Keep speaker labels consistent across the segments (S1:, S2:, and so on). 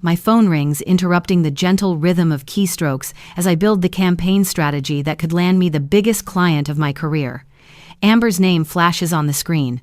S1: My phone rings, interrupting the gentle rhythm of keystrokes as I build the campaign strategy that could land me the biggest client of my career. Amber's name flashes on the screen.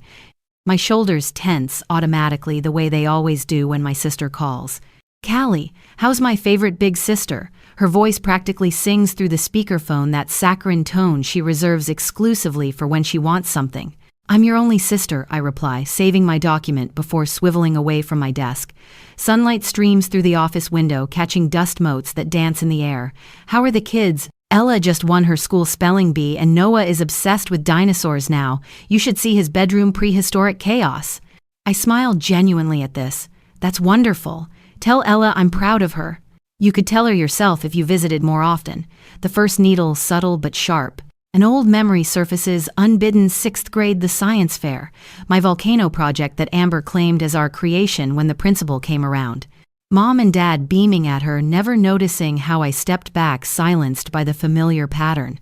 S1: My shoulders tense automatically the way they always do when my sister calls. "Callie, how's my favorite big sister?" Her voice practically sings through the speakerphone, that saccharine tone she reserves exclusively for when she wants something. "I'm your only sister," I reply, saving my document before swiveling away from my desk. Sunlight streams through the office window, catching dust motes that dance in the air. "How are the kids?" "Ella just won her school spelling bee and Noah is obsessed with dinosaurs now. You should see his bedroom prehistoric chaos." I smile genuinely at this. "That's wonderful. Tell Ella I'm proud of her. You could tell her yourself if you visited more often." The first needle, subtle but sharp. An old memory surfaces, unbidden. 6th grade, the science fair. My volcano project that Amber claimed as our creation when the principal came around. Mom and Dad beaming at her, never noticing how I stepped back, silenced by the familiar pattern.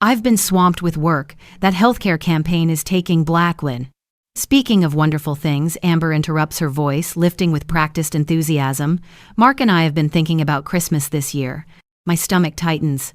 S1: "I've been swamped with work. That healthcare campaign is taking Blacklin." "Speaking of wonderful things," Amber interrupts, her voice lifting with practiced enthusiasm. "Mark and I have been thinking about Christmas this year." My stomach tightens.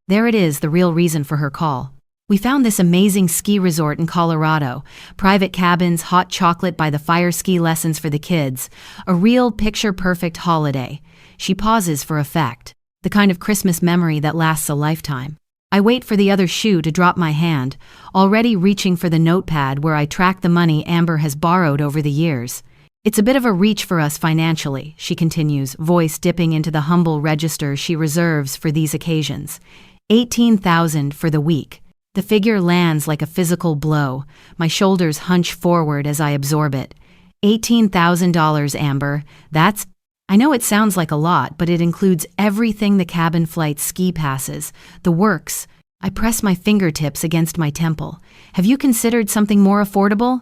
S1: There it is, the real reason for her call. "We found this amazing ski resort in Colorado. Private cabins, hot chocolate by the fire, ski lessons for the kids. A real picture-perfect holiday." She pauses for effect. The kind of Christmas memory that lasts a lifetime. I wait for the other shoe to drop my hand, already reaching for the notepad where I track the money Amber has borrowed over the years. "It's a bit of a reach for us financially," she continues, voice dipping into the humble register she reserves for these occasions. $18,000 for the week. The figure lands like a physical blow. My shoulders hunch forward as I absorb it. $18,000, Amber. That's... I know it sounds like a lot, but it includes everything: the cabin flight, ski passes, the works. I press my fingertips against my temple. "Have you considered something more affordable?"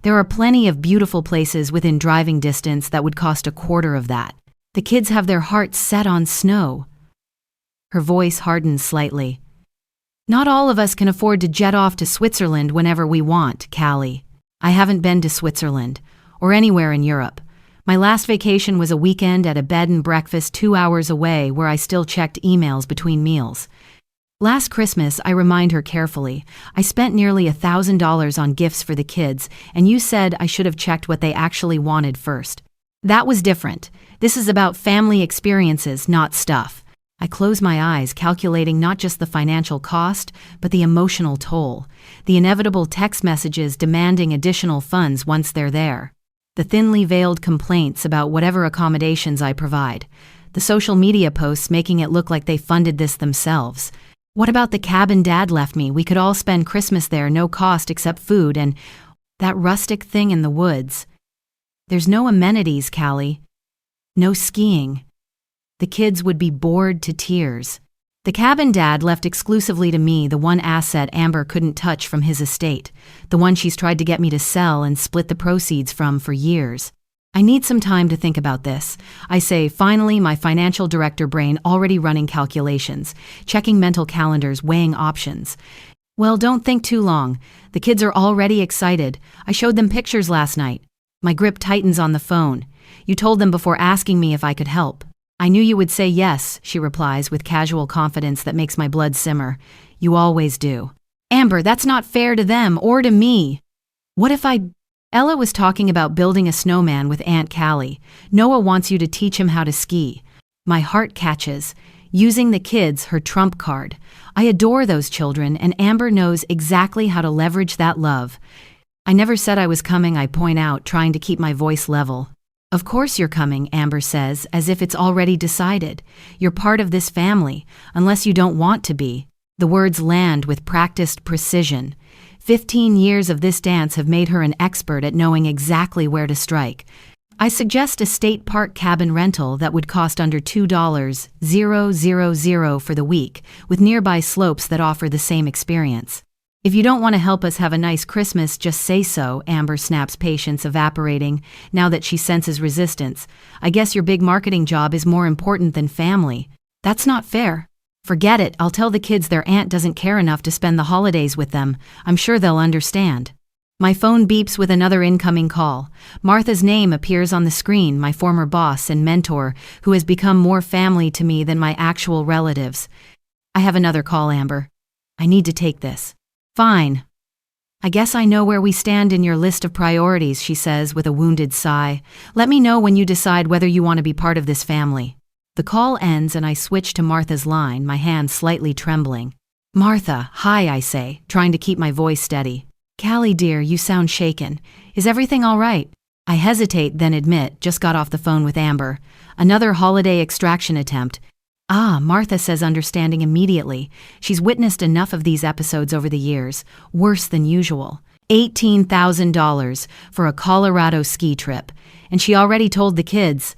S1: "There are plenty of beautiful places within driving distance that would cost a quarter of that. The kids have their hearts set on snow." Her voice hardens slightly. "Not all of us can afford to jet off to Switzerland whenever we want, Callie." I haven't been to Switzerland, or anywhere in Europe. My last vacation was a weekend at a bed and breakfast 2 hours away where I still checked emails between meals. Last Christmas, I remind her carefully, I spent nearly $1,000 on gifts for the kids, and you said I should have checked what they actually wanted first. That was different. This is about family experiences, not stuff. I close my eyes, calculating not just the financial cost, but the emotional toll. The inevitable text messages demanding additional funds once they're there. The thinly veiled complaints about whatever accommodations I provide. The social media posts making it look like they funded this themselves. What about the cabin Dad left me? We could all spend Christmas there, no cost except food, and that rustic thing in the woods. There's no amenities, Callie. No skiing. The kids would be bored to tears. The cabin Dad left exclusively to me, the one asset Amber couldn't touch from his estate, the one she's tried to get me to sell and split the proceeds from for years. I need some time to think about this, I say, finally, my financial director brain already running calculations, checking mental calendars, weighing options. Well, don't think too long. The kids are already excited. I showed them pictures last night. My grip tightens on the phone. You told them before asking me if I could help. I knew you would say yes, she replies with casual confidence that makes my blood simmer. You always do. Amber, that's not fair to them or to me. What if Ella was talking about building a snowman with Aunt Callie. Noah wants you to teach him how to ski. My heart catches. Using the kids, her trump card. I adore those children, and Amber knows exactly how to leverage that love. I never said I was coming, I point out, trying to keep my voice level. Of course you're coming, Amber says, as if it's already decided. You're part of this family, unless you don't want to be. The words land with practiced precision. 15 years of this dance have made her an expert at knowing exactly where to strike. I suggest a state park cabin rental that would cost under $2,000 for the week, with nearby slopes that offer the same experience. If you don't want to help us have a nice Christmas, just say so, Amber snaps, patience evaporating now that she senses resistance. I guess your big marketing job is more important than family. That's not fair. Forget it, I'll tell the kids their aunt doesn't care enough to spend the holidays with them. I'm sure they'll understand. My phone beeps with another incoming call. Martha's name appears on the screen, my former boss and mentor, who has become more family to me than my actual relatives. I have another call, Amber. I need to take this. Fine. I guess I know where we stand in your list of priorities, she says with a wounded sigh. Let me know when you decide whether you want to be part of this family. The call ends and I switch to Martha's line, my hand slightly trembling. Martha, hi, I say, trying to keep my voice steady. Callie dear, you sound shaken. Is everything all right? I hesitate, then admit, just got off the phone with Amber. Another holiday extraction attempt. Ah, Martha says, understanding immediately. She's witnessed enough of these episodes over the years. Worse than usual. $18,000 for a Colorado ski trip. And she already told the kids.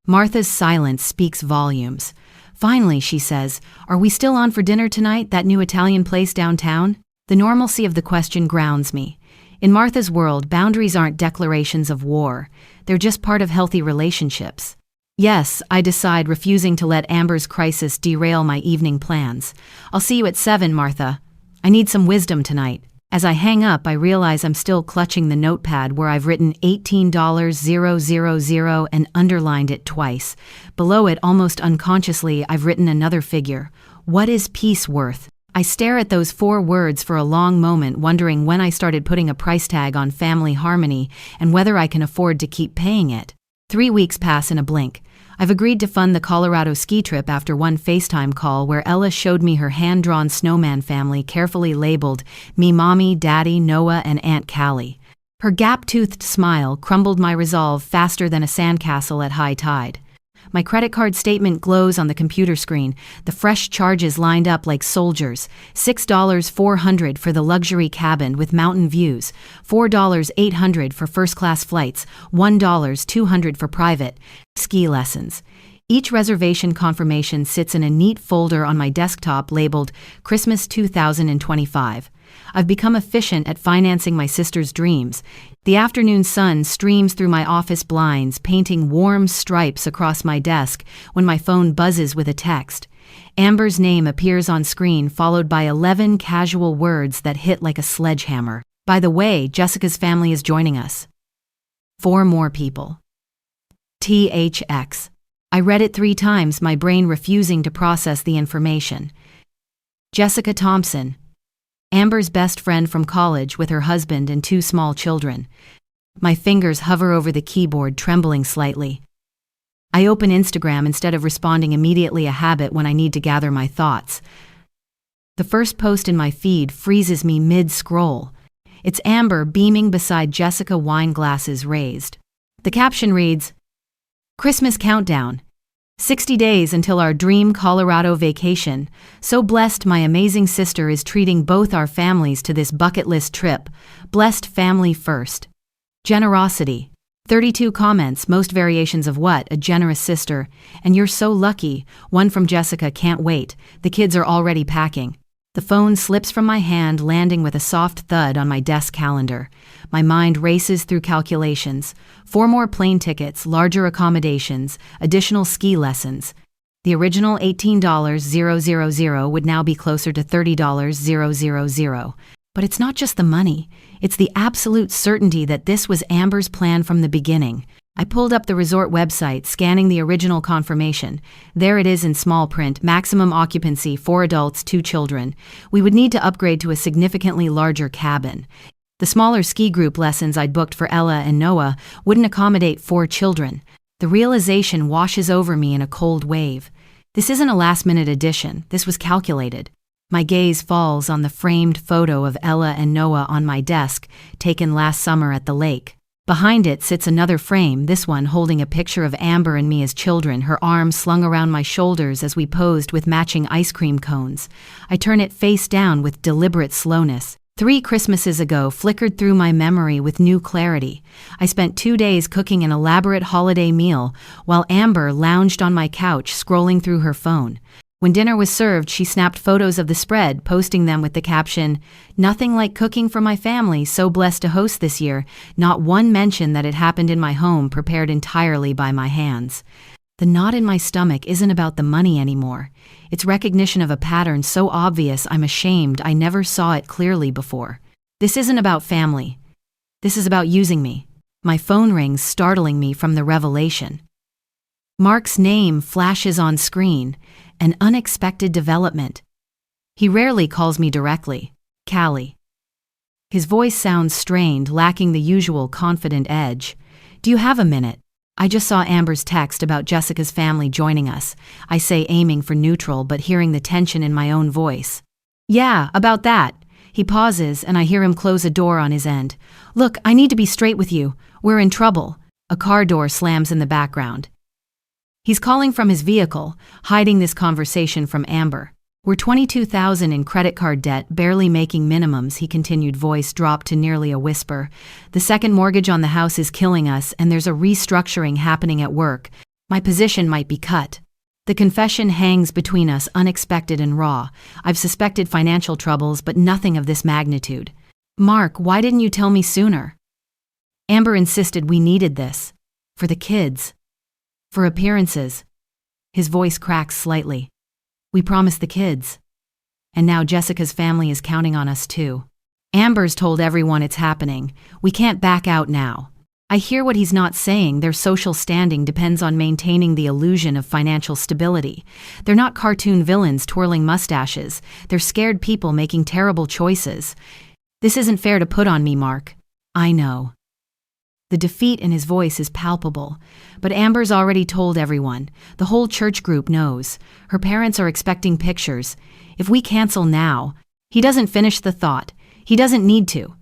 S1: Martha's silence speaks volumes. Finally, she says, are we still on for dinner tonight, that new Italian place downtown? The normalcy of the question grounds me. In Martha's world, boundaries aren't declarations of war. They're just part of healthy relationships. Yes, I decide, refusing to let Amber's crisis derail my evening plans. I'll see you at 7, Martha. I need some wisdom tonight. As I hang up, I realize I'm still clutching the notepad where I've written $18,000 and underlined it twice. Below it, almost unconsciously, I've written another figure. What is peace worth? I stare at those 4 words for a long moment, wondering when I started putting a price tag on family harmony and whether I can afford to keep paying it. 3 weeks pass in a blink. I've agreed to fund the Colorado ski trip after one FaceTime call where Ella showed me her hand-drawn snowman family carefully labeled me, Mommy, Daddy, Noah, and Aunt Callie. Her gap-toothed smile crumbled my resolve faster than a sandcastle at high tide. My credit card statement glows on the computer screen, the fresh charges lined up like soldiers. $6,400 for the luxury cabin with mountain views, $4,800 for first-class flights, $1,200 for private ski lessons. Each reservation confirmation sits in a neat folder on my desktop labeled Christmas 2025. I've become efficient at financing my sister's dreams. The afternoon sun streams through my office blinds, painting warm stripes across my desk when my phone buzzes with a text. Amber's name appears on screen, followed by 11 casual words that hit like a sledgehammer. By the way, Jessica's family is joining us. 4 more people. THX. I read it 3 times, my brain refusing to process the information. Jessica Thompson. Amber's best friend from college with her husband and 2 small children. My fingers hover over the keyboard, trembling slightly. I open Instagram instead of responding immediately, a habit when I need to gather my thoughts. The first post in my feed freezes me mid-scroll. It's Amber beaming beside Jessica, wine glasses raised. The caption reads, Christmas countdown. 60 days until our dream Colorado vacation. So blessed my amazing sister is treating both our families to this bucket list trip. Blessed family first. Generosity. 32 comments, most variations of what, a generous sister. And you're so lucky. One from Jessica, can't wait. The kids are already packing. The phone slips from my hand, landing with a soft thud on my desk calendar. My mind races through calculations. 4 more plane tickets, larger accommodations, additional ski lessons. The original $18,000 would now be closer to $30,000. But it's not just the money. It's the absolute certainty that this was Amber's plan from the beginning. I pulled up the resort website, scanning the original confirmation. There it is in small print, maximum occupancy, 4 adults, 2 children. We would need to upgrade to a significantly larger cabin. The smaller ski group lessons I'd booked for Ella and Noah wouldn't accommodate 4 children. The realization washes over me in a cold wave. This isn't a last-minute addition. This was calculated. My gaze falls on the framed photo of Ella and Noah on my desk, taken last summer at the lake. Behind it sits another frame, this one holding a picture of Amber and me as children, her arms slung around my shoulders as we posed with matching ice cream cones. I turn it face down with deliberate slowness. 3 Christmases ago flickered through my memory with new clarity. I spent 2 days cooking an elaborate holiday meal while Amber lounged on my couch scrolling through her phone. When dinner was served, she snapped photos of the spread, posting them with the caption, "Nothing like cooking for my family, so blessed to host this year." Not one mention that it happened in my home, prepared entirely by my hands. The knot in my stomach isn't about the money anymore. It's recognition of a pattern so obvious I'm ashamed I never saw it clearly before. This isn't about family. This is about using me. My phone rings, startling me from the revelation. Mark's name flashes on screen, an unexpected development. He rarely calls me directly, Callie. His voice sounds strained, lacking the usual confident edge. Do you have a minute? I just saw Amber's text about Jessica's family joining us, I say, aiming for neutral but hearing the tension in my own voice. Yeah, about that. He pauses and I hear him close a door on his end. Look, I need to be straight with you. We're in trouble. A car door slams in the background. He's calling from his vehicle, hiding this conversation from Amber. We're $22,000 in credit card debt, barely making minimums, he continued, voice dropped to nearly a whisper. The second mortgage on the house is killing us and there's a restructuring happening at work. My position might be cut. The confession hangs between us, unexpected and raw. I've suspected financial troubles, but nothing of this magnitude. Mark, why didn't you tell me sooner? Amber insisted we needed this. For the kids. For appearances. His voice cracks slightly. We promised the kids. And now Jessica's family is counting on us too. Amber's told everyone it's happening. We can't back out now. I hear what he's not saying. Their social standing depends on maintaining the illusion of financial stability. They're not cartoon villains twirling mustaches. They're scared people making terrible choices. This isn't fair to put on me, Mark. I know. The defeat in his voice is palpable, but Amber's already told everyone. The whole church group knows. Her parents are expecting pictures. If we cancel now, he doesn't finish the thought. He doesn't need to.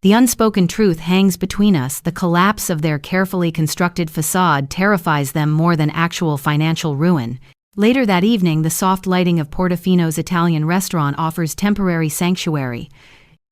S1: The unspoken truth hangs between us. The collapse of their carefully constructed facade terrifies them more than actual financial ruin. Later that evening, the soft lighting of Portofino's Italian restaurant offers temporary sanctuary.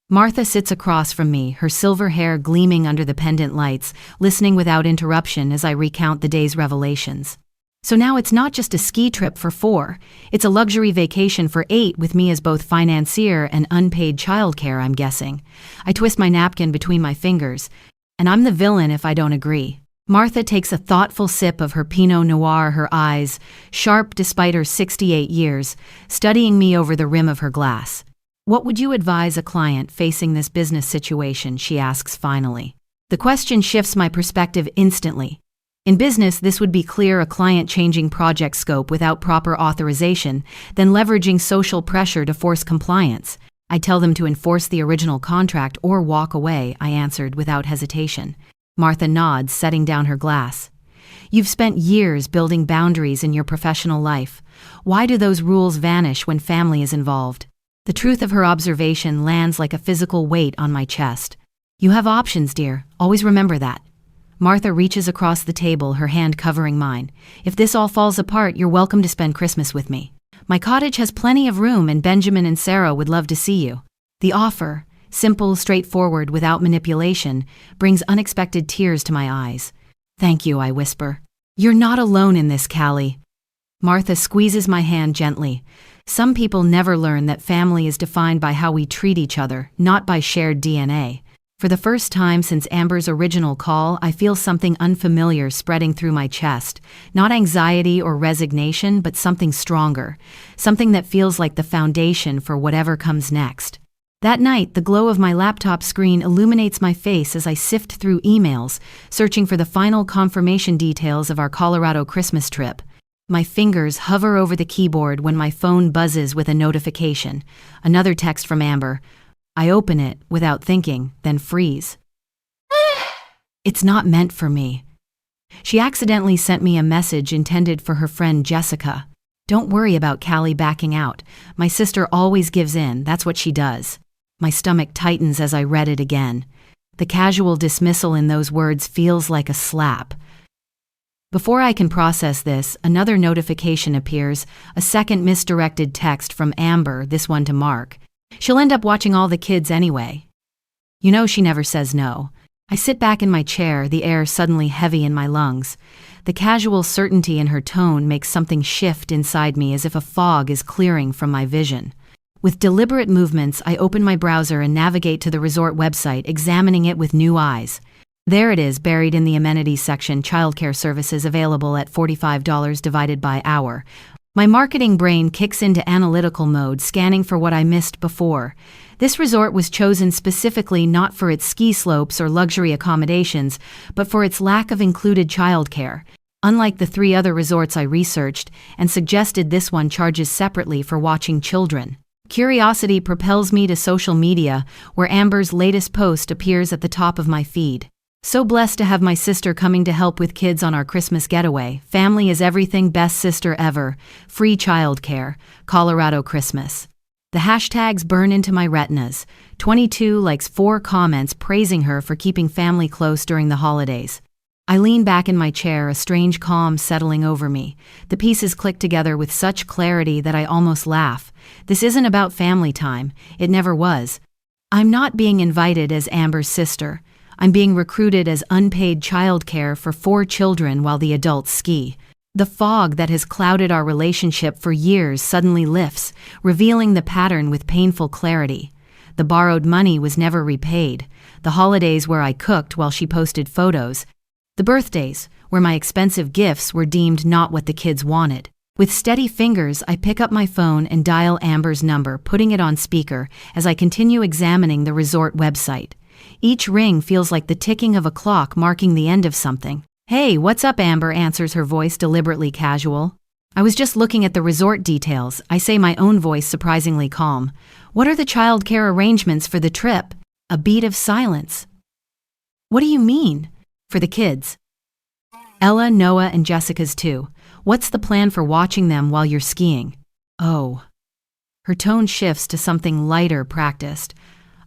S1: Martha sits across from me, her silver hair gleaming under the pendant lights, listening without interruption as I recount the day's revelations. So now it's not just a ski trip for 4, it's a luxury vacation for 8 with me as both financier and unpaid childcare, I'm guessing. I twist my napkin between my fingers, and I'm the villain if I don't agree. Martha takes a thoughtful sip of her Pinot Noir, her eyes, sharp despite her 68 years, studying me over the rim of her glass. What would you advise a client facing this business situation, she asks finally. The question shifts my perspective instantly. In business, this would be clear: a client changing project scope without proper authorization, then leveraging social pressure to force compliance. I tell them to enforce the original contract or walk away, I answered without hesitation. Martha nods, setting down her glass. You've spent years building boundaries in your professional life. Why do those rules vanish when family is involved? The truth of her observation lands like a physical weight on my chest. You have options, dear. Always remember that. Martha reaches across the table, her hand covering mine. If this all falls apart, you're welcome to spend Christmas with me. My cottage has plenty of room and Benjamin and Sarah would love to see you. The offer, simple, straightforward, without manipulation, brings unexpected tears to my eyes. Thank you, I whisper. You're not alone in this, Callie. Martha squeezes my hand gently. Some people never learn that family is defined by how we treat each other, not by shared DNA. For the first time since Amber's original call, I feel something unfamiliar spreading through my chest. Not anxiety or resignation, but something stronger. Something that feels like the foundation for whatever comes next. That night, the glow of my laptop screen illuminates my face as I sift through emails, searching for the final confirmation details of our Colorado Christmas trip. My fingers hover over the keyboard when my phone buzzes with a notification. Another text from Amber. I open it without thinking, then freeze. It's not meant for me. She accidentally sent me a message intended for her friend Jessica. Don't worry about Callie backing out. My sister always gives in, that's what she does. My stomach tightens as I read it again. The casual dismissal in those words feels like a slap. Before I can process this, another notification appears, a second misdirected text from Amber, this one to Mark. She'll end up watching all the kids anyway. You know she never says no. I sit back in my chair, the air suddenly heavy in my lungs. The casual certainty in her tone makes something shift inside me, as if a fog is clearing from my vision. With deliberate movements, I open my browser and navigate to the resort website, examining it with new eyes. There it is, buried in the amenities section, childcare services available at $45 divided by hour. My marketing brain kicks into analytical mode, scanning for what I missed before. This resort was chosen specifically not for its ski slopes or luxury accommodations, but for its lack of included childcare. Unlike the 3 other resorts I researched and suggested, this one charges separately for watching children. Curiosity propels me to social media, where Amber's latest post appears at the top of my feed. So blessed to have my sister coming to help with kids on our Christmas getaway. Family is everything, best sister ever. Free childcare. Colorado Christmas. The hashtags burn into my retinas. 22 likes, 4 comments praising her for keeping family close during the holidays. I lean back in my chair, a strange calm settling over me. The pieces click together with such clarity that I almost laugh. This isn't about family time. It never was. I'm not being invited as Amber's sister. I'm being recruited as unpaid childcare for 4 children while the adults ski. The fog that has clouded our relationship for years suddenly lifts, revealing the pattern with painful clarity. The borrowed money was never repaid. The holidays where I cooked while she posted photos. The birthdays where my expensive gifts were deemed not what the kids wanted. With steady fingers, I pick up my phone and dial Amber's number, putting it on speaker as I continue examining the resort website. Each ring feels like the ticking of a clock marking the end of something. "Hey, what's up, Amber?" answers her voice, deliberately casual. "I was just looking at the resort details," I say, my own voice surprisingly calm. "What are the childcare arrangements for the trip?" A beat of silence. "What do you mean?" "For the kids. Ella, Noah, and Jessica's too. What's the plan for watching them while you're skiing?" "Oh." Her tone shifts to something lighter, practiced.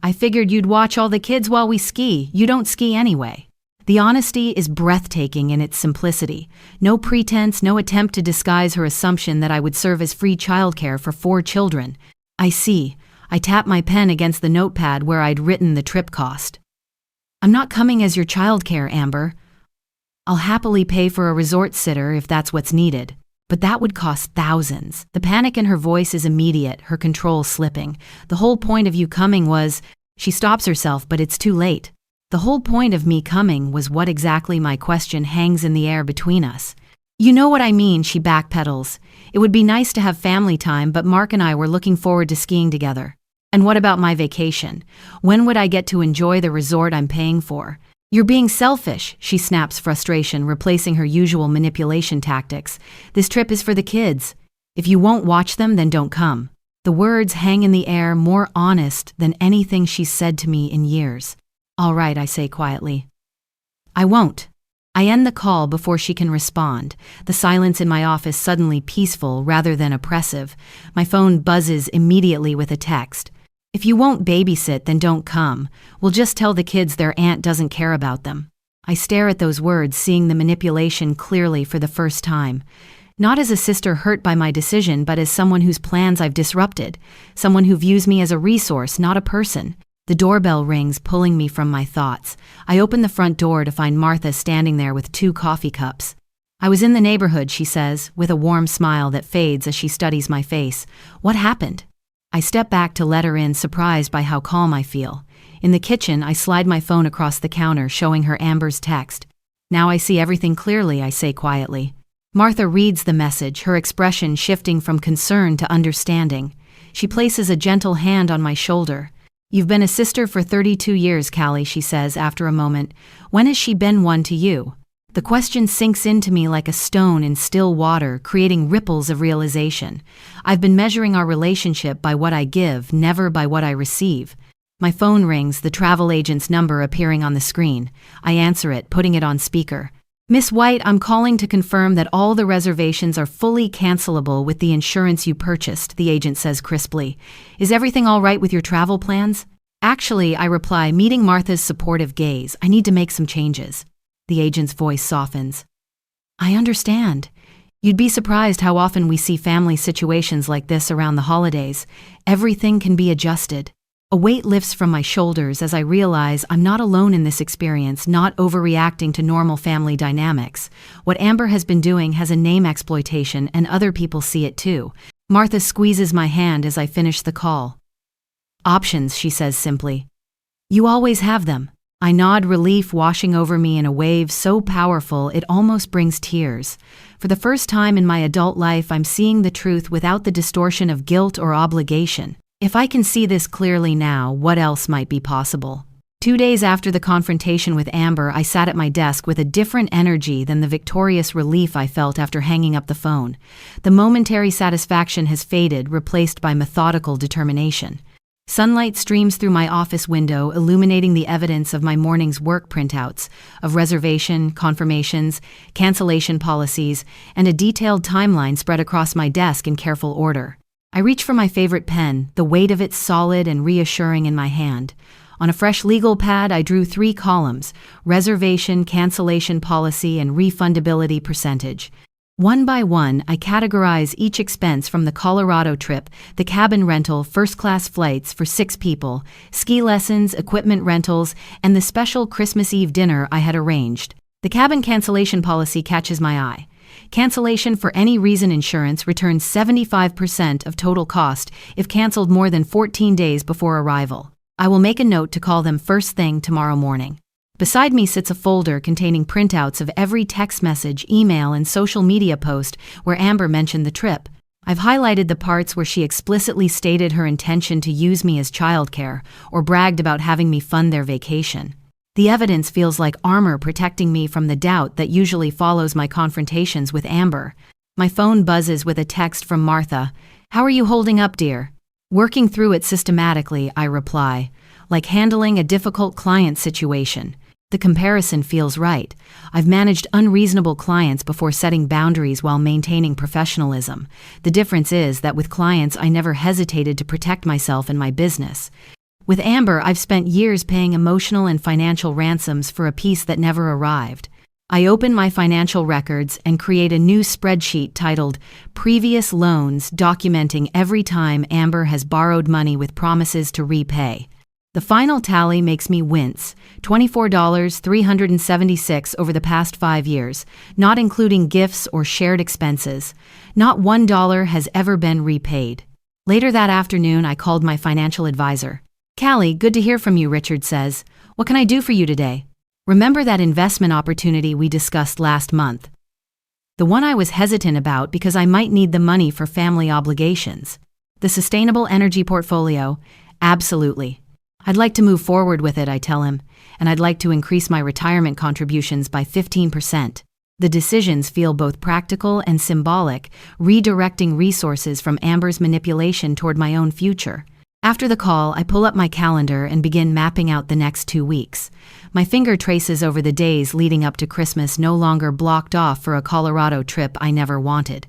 S1: "I figured you'd watch all the kids while we ski. You don't ski anyway." The honesty is breathtaking in its simplicity. No pretense, no attempt to disguise her assumption that I would serve as free childcare for 4 children. "I see." I tap my pen against the notepad where I'd written the trip cost. "I'm not coming as your childcare, Amber. I'll happily pay for a resort sitter if that's what's needed. But that would cost thousands." The panic in her voice is immediate, her control slipping. "The whole point of you coming was..." She stops herself, but it's too late. "The whole point of me coming was..." What exactly? My question hangs in the air between us. "You know what I mean," she backpedals. "It would be nice to have family time, but Mark and I were looking forward to skiing together." "And what about my vacation? When would I get to enjoy the resort I'm paying for?" "You're being selfish," she snaps, frustration replacing her usual manipulation tactics. "This trip is for the kids. If you won't watch them, then don't come." The words hang in the air, more honest than anything she's said to me in years. "All right," I say quietly. "I won't." I end the call before she can respond. The silence in my office suddenly peaceful rather than oppressive. My phone buzzes immediately with a text. "If you won't babysit, then don't come. We'll just tell the kids their aunt doesn't care about them." I stare at those words, seeing the manipulation clearly for the first time. Not as a sister hurt by my decision, but as someone whose plans I've disrupted. Someone who views me as a resource, not a person. The doorbell rings, pulling me from my thoughts. I open the front door to find Martha standing there with 2 coffee cups. "I was in the neighborhood," she says, with a warm smile that fades as she studies my face. "What happened?" I step back to let her in, surprised by how calm I feel. In the kitchen, I slide my phone across the counter, showing her Amber's text. "Now I see everything clearly," I say quietly. Martha reads the message, her expression shifting from concern to understanding. She places a gentle hand on my shoulder. "You've been a sister for 32 years, Callie," she says after a moment. "When has she been one to you?" The question sinks into me like a stone in still water, creating ripples of realization. I've been measuring our relationship by what I give, never by what I receive. My phone rings, the travel agent's number appearing on the screen. I answer it, putting it on speaker. "Miss White, I'm calling to confirm that all the reservations are fully cancelable with the insurance you purchased," the agent says crisply. "Is everything all right with your travel plans?" "Actually," I reply, meeting Martha's supportive gaze, "I need to make some changes." The agent's voice softens. "I understand. You'd be surprised how often we see family situations like this around the holidays. Everything can be adjusted." A weight lifts from my shoulders as I realize I'm not alone in this experience, not overreacting to normal family dynamics. What Amber has been doing has a name: exploitation, and other people see it too. Martha squeezes my hand as I finish the call. "Options," she says simply. "You always have them." I nod, relief washing over me in a wave so powerful it almost brings tears. For the first time in my adult life, I'm seeing the truth without the distortion of guilt or obligation. If I can see this clearly now, what else might be possible? 2 days after the confrontation with Amber, I sat at my desk with a different energy than the victorious relief I felt after hanging up the phone. The momentary satisfaction has faded, replaced by methodical determination. Sunlight streams through my office window, illuminating the evidence of my morning's work printouts, of reservation, confirmations, cancellation policies, and a detailed timeline spread across my desk in careful order. I reach for my favorite pen, the weight of it solid and reassuring in my hand. On a fresh legal pad, I drew 3 columns: reservation, cancellation policy, and refundability percentage. One by one, I categorize each expense from the Colorado trip, the cabin rental, first-class flights for 6 people, ski lessons, equipment rentals, and the special Christmas Eve dinner I had arranged. The cabin cancellation policy catches my eye. Cancellation for any reason insurance returns 75% of total cost if canceled more than 14 days before arrival. I will make a note to call them first thing tomorrow morning. Beside me sits a folder containing printouts of every text message, email, and social media post where Amber mentioned the trip. I've highlighted the parts where she explicitly stated her intention to use me as childcare or bragged about having me fund their vacation. The evidence feels like armor protecting me from the doubt that usually follows my confrontations with Amber. My phone buzzes with a text from Martha. "How are you holding up, dear?" "Working through it systematically," I reply, like handling a difficult client situation. The comparison feels right. I've managed unreasonable clients before setting boundaries while maintaining professionalism. The difference is that with clients, I never hesitated to protect myself and my business. With Amber, I've spent years paying emotional and financial ransoms for a piece that never arrived. I open my financial records and create a new spreadsheet titled Previous Loans, documenting every time Amber has borrowed money with promises to repay. The final tally makes me wince: $24,376 over the past 5 years, not including gifts or shared expenses. Not $1 has ever been repaid. Later that afternoon, I called my financial advisor. "Callie, good to hear from you," Richard says. "What can I do for you today?" "Remember that investment opportunity we discussed last month? The one I was hesitant about because I might need the money for family obligations. The sustainable energy portfolio? Absolutely. I'd like to move forward with it," I tell him, "and I'd like to increase my retirement contributions by 15%. The decisions feel both practical and symbolic, redirecting resources from Amber's manipulation toward my own future. After the call, I pull up my calendar and begin mapping out the next 2 weeks. My finger traces over the days leading up to Christmas, no longer blocked off for a Colorado trip I never wanted.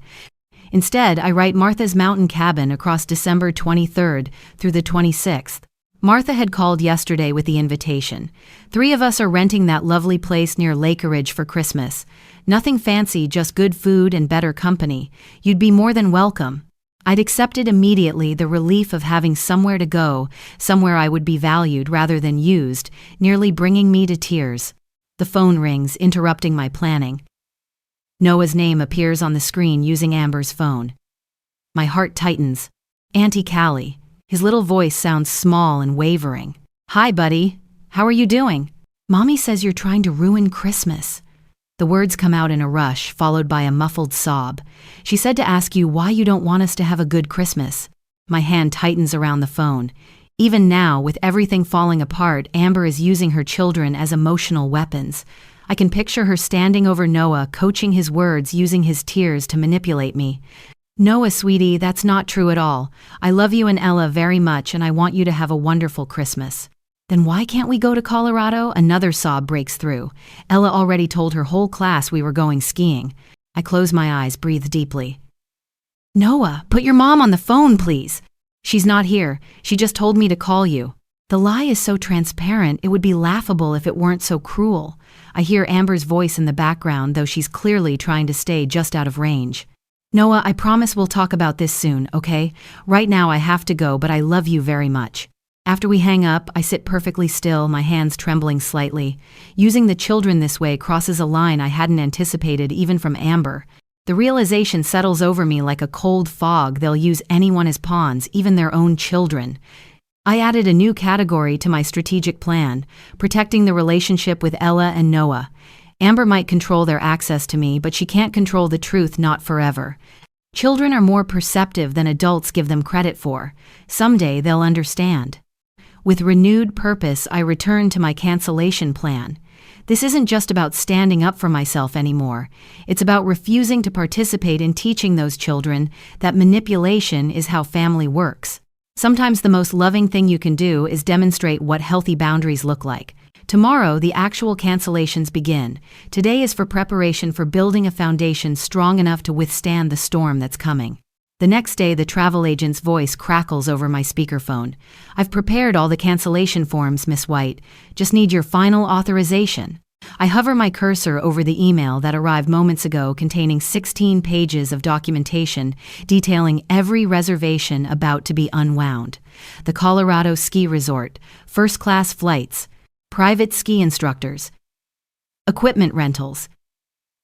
S1: Instead, I write Martha's mountain cabin across December 23rd through the 26th. Martha had called yesterday with the invitation. 3 of us are renting that lovely place near Lakeridge for Christmas. Nothing fancy, just good food and better company. You'd be more than welcome. I'd accepted immediately, the relief of having somewhere to go, somewhere I would be valued rather than used, nearly bringing me to tears. The phone rings, interrupting my planning. Noah's name appears on the screen using Amber's phone. My heart tightens. "Auntie Callie." His little voice sounds small and wavering. "Hi, buddy. How are you doing?" "Mommy says you're trying to ruin Christmas." The words come out in a rush, followed by a muffled sob. "She said to ask you why you don't want us to have a good Christmas." My hand tightens around the phone. Even now, with everything falling apart, Amber is using her children as emotional weapons. I can picture her standing over Noah, coaching his words, using his tears to manipulate me. "Noah, sweetie, that's not true at all. I love you and Ella very much, and I want you to have a wonderful Christmas." "Then why can't we go to Colorado?" Another sob breaks through. Ella already told her whole class we were going skiing. I close my eyes, breathe deeply. "Noah, put your mom on the phone, please." "She's not here. She just told me to call you." The lie is so transparent, it would be laughable if it weren't so cruel. I hear Amber's voice in the background, though she's clearly trying to stay just out of range. "Noah, I promise we'll talk about this soon, okay? Right now I have to go, but I love you very much." After we hang up, I sit perfectly still, my hands trembling slightly. Using the children this way crosses a line I hadn't anticipated even from Amber. The realization settles over me like a cold fog. They'll use anyone as pawns, even their own children. I added a new category to my strategic plan, protecting the relationship with Ella and Noah. Amber might control their access to me, but she can't control the truth, not forever. Children are more perceptive than adults give them credit for. Someday they'll understand. With renewed purpose, I return to my cancellation plan. This isn't just about standing up for myself anymore. It's about refusing to participate in teaching those children that manipulation is how family works. Sometimes the most loving thing you can do is demonstrate what healthy boundaries look like. Tomorrow, the actual cancellations begin. Today is for preparation for building a foundation strong enough to withstand the storm that's coming. The next day, the travel agent's voice crackles over my speakerphone. "I've prepared all the cancellation forms, Miss White. Just need your final authorization." I hover my cursor over the email that arrived moments ago containing 16 pages of documentation detailing every reservation about to be unwound. The Colorado ski resort, first-class flights, private ski instructors, equipment rentals.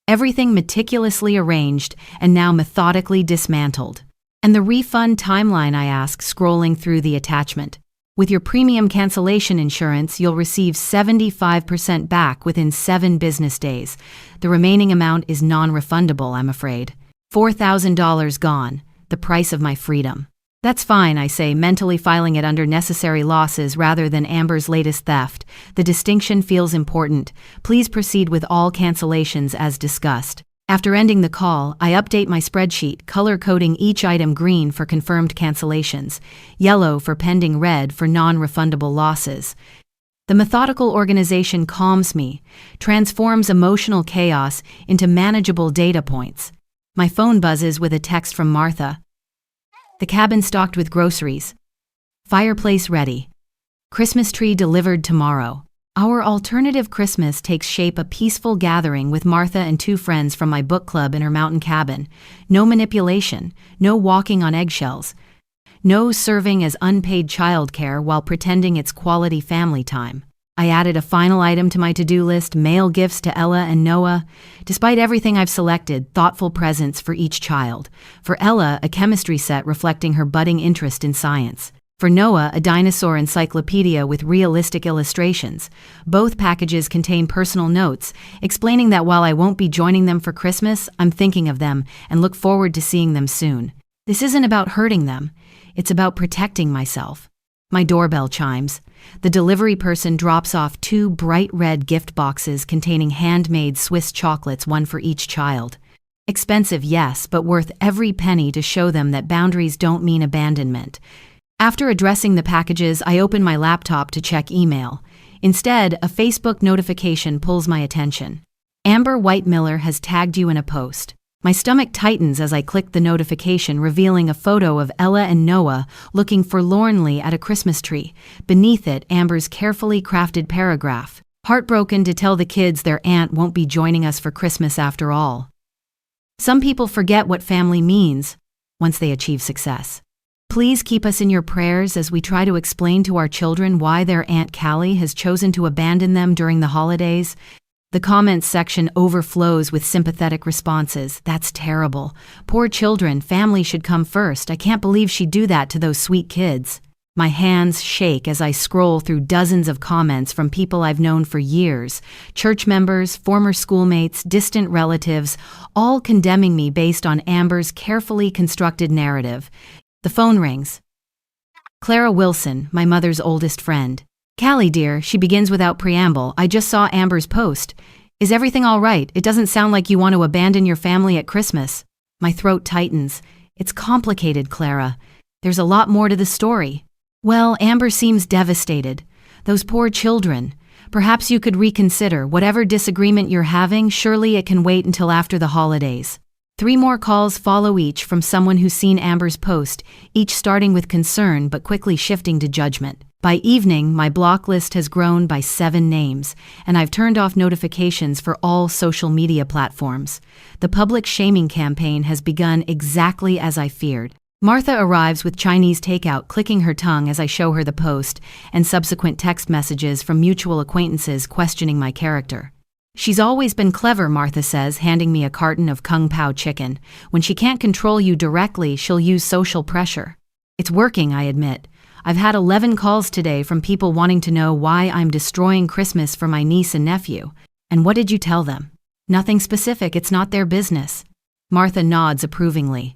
S1: Everything meticulously arranged and now methodically dismantled. And the refund timeline, I ask, scrolling through the attachment. With your premium cancellation insurance, you'll receive 75% back within 7 business days. The remaining amount is non-refundable, I'm afraid. $4,000 gone, the price of my freedom. That's fine, I say, mentally filing it under necessary losses rather than Amber's latest theft. The distinction feels important. Please proceed with all cancellations as discussed. After ending the call, I update my spreadsheet, color-coding each item green for confirmed cancellations, yellow for pending, red for non-refundable losses. The methodical organization calms me, transforms emotional chaos into manageable data points. My phone buzzes with a text from Martha. The cabin stocked with groceries. Fireplace ready. Christmas tree delivered tomorrow. Our alternative Christmas takes shape: a peaceful gathering with Martha and 2 friends from my book club in her mountain cabin. No manipulation, no walking on eggshells, no serving as unpaid childcare while pretending it's quality family time. I added a final item to my to-do list: mail gifts to Ella and Noah. Despite everything I've selected, thoughtful presents for each child. For Ella, a chemistry set reflecting her budding interest in science. For Noah, a dinosaur encyclopedia with realistic illustrations. Both packages contain personal notes, explaining that while I won't be joining them for Christmas, I'm thinking of them and look forward to seeing them soon. This isn't about hurting them. It's about protecting myself. My doorbell chimes. The delivery person drops off 2 bright red gift boxes containing handmade Swiss chocolates, one for each child. Expensive, yes, but worth every penny to show them that boundaries don't mean abandonment. After addressing the packages, I open my laptop to check email. Instead, a Facebook notification pulls my attention. Amber White-Miller has tagged you in a post. My stomach tightens as I click the notification, revealing a photo of Ella and Noah looking forlornly at a Christmas tree. Beneath it, Amber's carefully crafted paragraph. Heartbroken to tell the kids their aunt won't be joining us for Christmas after all. Some people forget what family means once they achieve success. Please keep us in your prayers as we try to explain to our children why their Aunt Callie has chosen to abandon them during the holidays. The comments section overflows with sympathetic responses. That's terrible. Poor children, family should come first. I can't believe she'd do that to those sweet kids. My hands shake as I scroll through dozens of comments from people I've known for years. Church members, former schoolmates, distant relatives, all condemning me based on Amber's carefully constructed narrative. The phone rings. Clara Wilson, my mother's oldest friend. "Callie, dear," she begins without preamble, "I just saw Amber's post. Is everything all right? It doesn't sound like you want to abandon your family at Christmas." My throat tightens. "It's complicated, Clara. There's a lot more to the story." "Well, Amber seems devastated. Those poor children. Perhaps you could reconsider. Whatever disagreement you're having, surely it can wait until after the holidays." 3 more calls follow, each from someone who's seen Amber's post, each starting with concern but quickly shifting to judgment. By evening, my block list has grown by 7 names, and I've turned off notifications for all social media platforms. The public shaming campaign has begun exactly as I feared. Martha arrives with Chinese takeout, clicking her tongue as I show her the post, and subsequent text messages from mutual acquaintances questioning my character. "She's always been clever," Martha says, handing me a carton of Kung Pao chicken. "When she can't control you directly, she'll use social pressure." "It's working," I admit. I've had 11 calls today from people wanting to know why I'm destroying Christmas for my niece and nephew. And what did you tell them? Nothing specific, it's not their business. Martha nods approvingly.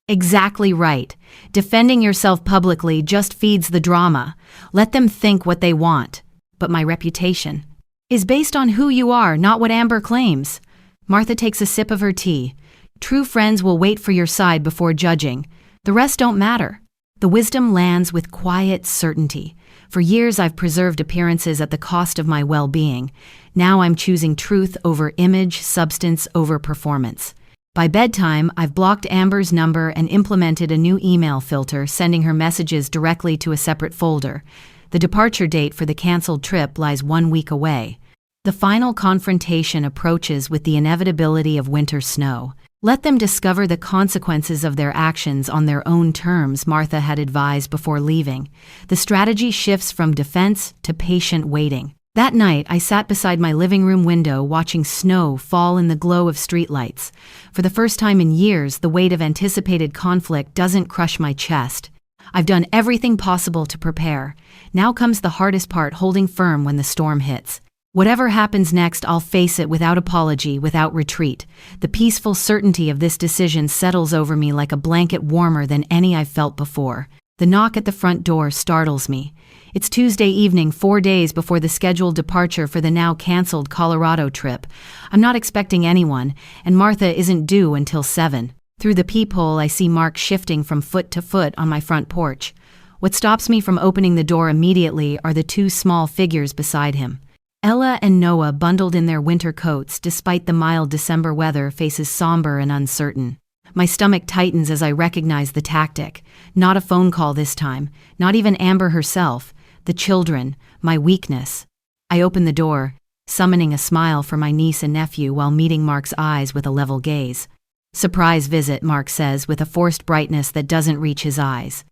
S1: Exactly right. Defending yourself publicly just feeds the drama. Let them think what they want. But my reputation is based on who you are, not what Amber claims. Martha takes a sip of her tea. True friends will wait for your side before judging. The rest don't matter. The wisdom lands with quiet certainty. For years I've preserved appearances at the cost of my well-being. Now I'm choosing truth over image, substance over performance. By bedtime, I've blocked Amber's number and implemented a new email filter, sending her messages directly to a separate folder. The departure date for the canceled trip lies 1 week away. The final confrontation approaches with the inevitability of winter snow. Let them discover the consequences of their actions on their own terms, Martha had advised before leaving. The strategy shifts from defense to patient waiting. That night, I sat beside my living room window watching snow fall in the glow of streetlights. For the first time in years, the weight of anticipated conflict doesn't crush my chest. I've done everything possible to prepare. Now comes the hardest part, holding firm when the storm hits. Whatever happens next, I'll face it without apology, without retreat. The peaceful certainty of this decision settles over me like a blanket warmer than any I've felt before. The knock at the front door startles me. It's Tuesday evening, 4 days before the scheduled departure for the now canceled Colorado trip. I'm not expecting anyone, and Martha isn't due until 7. Through the peephole, I see Mark shifting from foot to foot on my front porch. What stops me from opening the door immediately are the two small figures beside him. Ella and Noah, bundled in their winter coats despite the mild December weather, faces somber and uncertain. My stomach tightens as I recognize the tactic. Not a phone call this time, not even Amber herself. The children, my weakness. I open the door, summoning a smile for my niece and nephew while meeting Mark's eyes with a level gaze. Surprise visit, Mark says with a forced brightness that doesn't reach his eyes.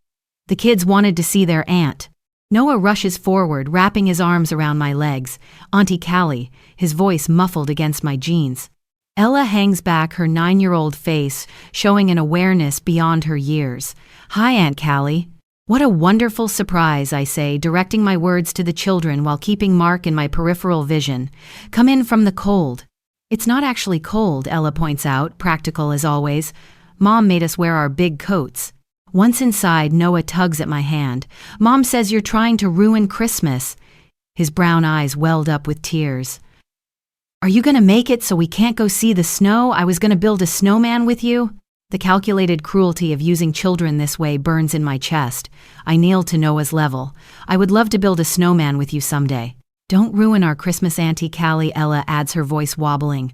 S1: The kids wanted to see their aunt. Noah rushes forward, wrapping his arms around my legs. Auntie Callie, his voice muffled against my jeans. Ella hangs back her 9-year-old face, showing an awareness beyond her years. Hi, Aunt Callie. What a wonderful surprise, I say, directing my words to the children while keeping Mark in my peripheral vision. Come in from the cold. It's not actually cold, Ella points out, practical as always. Mom made us wear our big coats. Once inside, Noah tugs at my hand. Mom says you're trying to ruin Christmas. His brown eyes welled up with tears. Are you gonna make it so we can't go see the snow? I was gonna build a snowman with you. The calculated cruelty of using children this way burns in my chest. I kneel to Noah's level. I would love to build a snowman with you someday. Don't ruin our Christmas, Auntie Callie, Ella adds, her voice wobbling.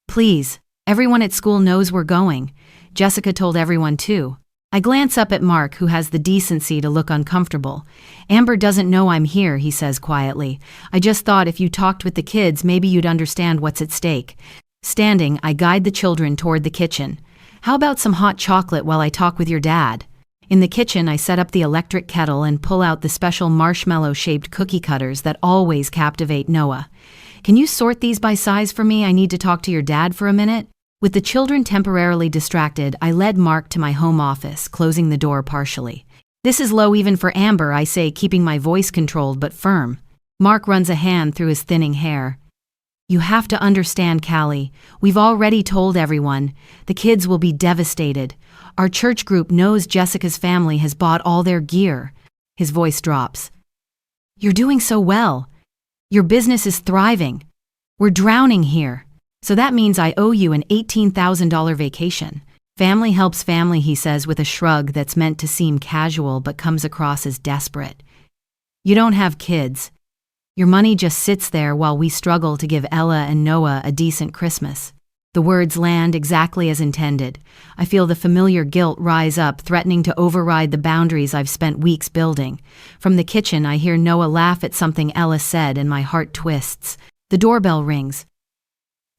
S1: Please, everyone at school knows we're going. Jessica told everyone too. I glance up at Mark, who has the decency to look uncomfortable. Amber doesn't know I'm here, he says quietly. I just thought if you talked with the kids, maybe you'd understand what's at stake. Standing, I guide the children toward the kitchen. How about some hot chocolate while I talk with your dad? In the kitchen, I set up the electric kettle and pull out the special marshmallow-shaped cookie cutters that always captivate Noah. Can you sort these by size for me? I need to talk to your dad for a minute. With the children temporarily distracted, I led Mark to my home office, closing the door partially. This is low even for Amber, I say, keeping my voice controlled but firm. Mark runs a hand through his thinning hair. You have to understand, Callie. We've already told everyone. The kids will be devastated. Our church group knows Jessica's family has bought all their gear. His voice drops. You're doing so well. Your business is thriving. We're drowning here. So that means I owe you an $18,000 vacation. Family helps family, he says with a shrug that's meant to seem casual but comes across as desperate. You don't have kids. Your money just sits there while we struggle to give Ella and Noah a decent Christmas. The words land exactly as intended. I feel the familiar guilt rise up, threatening to override the boundaries I've spent weeks building. From the kitchen, I hear Noah laugh at something Ella said, and my heart twists. The doorbell rings.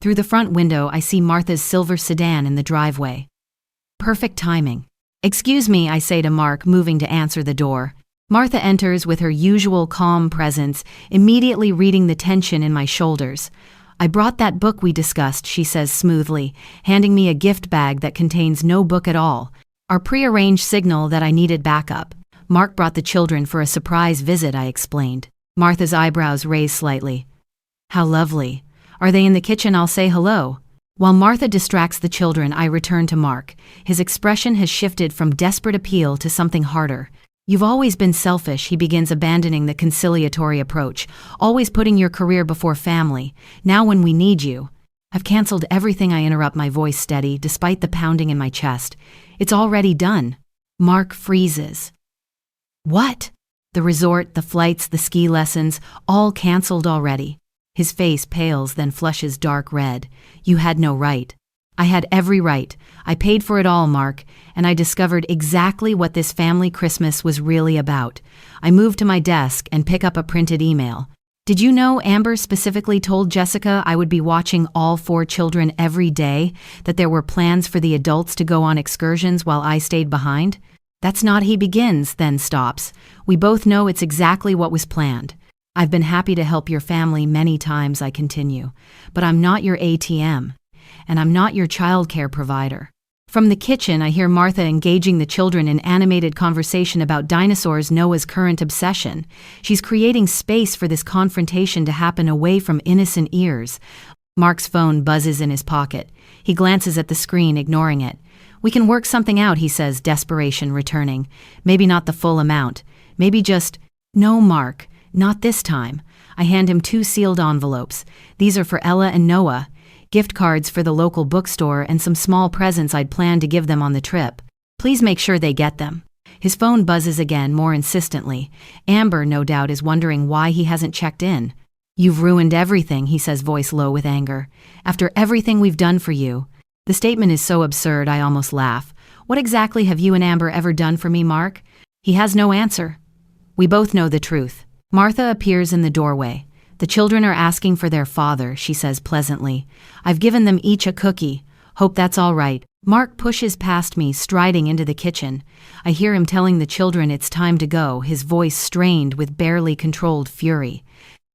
S1: Through the front window, I see Martha's silver sedan in the driveway. Perfect timing. Excuse me, I say to Mark, moving to answer the door. Martha enters with her usual calm presence, immediately reading the tension in my shoulders. I brought that book we discussed, she says smoothly, handing me a gift bag that contains no book at all. Our prearranged signal that I needed backup. Mark brought the children for a surprise visit, I explained. Martha's eyebrows raised slightly. How lovely. Are they in the kitchen? I'll say hello. While Martha distracts the children, I return to Mark. His expression has shifted from desperate appeal to something harder. You've always been selfish, he begins, abandoning the conciliatory approach, always putting your career before family. Now when we need you. I've canceled everything, I interrupt, my voice steady, despite the pounding in my chest. It's already done. Mark freezes. What? The resort, the flights, the ski lessons, all canceled already. His face pales, then flushes dark red. You had no right. I had every right. I paid for it all, Mark, and I discovered exactly what this family Christmas was really about. I move to my desk and pick up a printed email. Did you know Amber specifically told Jessica I would be watching all 4 children every day, that there were plans for the adults to go on excursions while I stayed behind? That's not, he begins, then stops. We both know it's exactly what was planned. I've been happy to help your family many times, I continue, but I'm not your ATM, and I'm not your childcare provider. From the kitchen, I hear Martha engaging the children in animated conversation about dinosaurs, Noah's current obsession. She's creating space for this confrontation to happen away from innocent ears. Mark's phone buzzes in his pocket. He glances at the screen, ignoring it. We can work something out, he says, desperation returning. Maybe not the full amount. Maybe just, no, Mark, not this time. I hand him 2 sealed envelopes. These are for Ella and Noah. Gift cards for the local bookstore and some small presents I'd planned to give them on the trip. Please make sure they get them. His phone buzzes again, more insistently. Amber, no doubt, is wondering why he hasn't checked in. You've ruined everything, he says, voice low with anger. After everything we've done for you. The statement is so absurd I almost laugh. What exactly have you and Amber ever done for me, Mark? He has no answer. We both know the truth. Martha appears in the doorway. The children are asking for their father, she says pleasantly. I've given them each a cookie. Hope that's all right. Mark pushes past me, striding into the kitchen. I hear him telling the children it's time to go, his voice strained with barely controlled fury.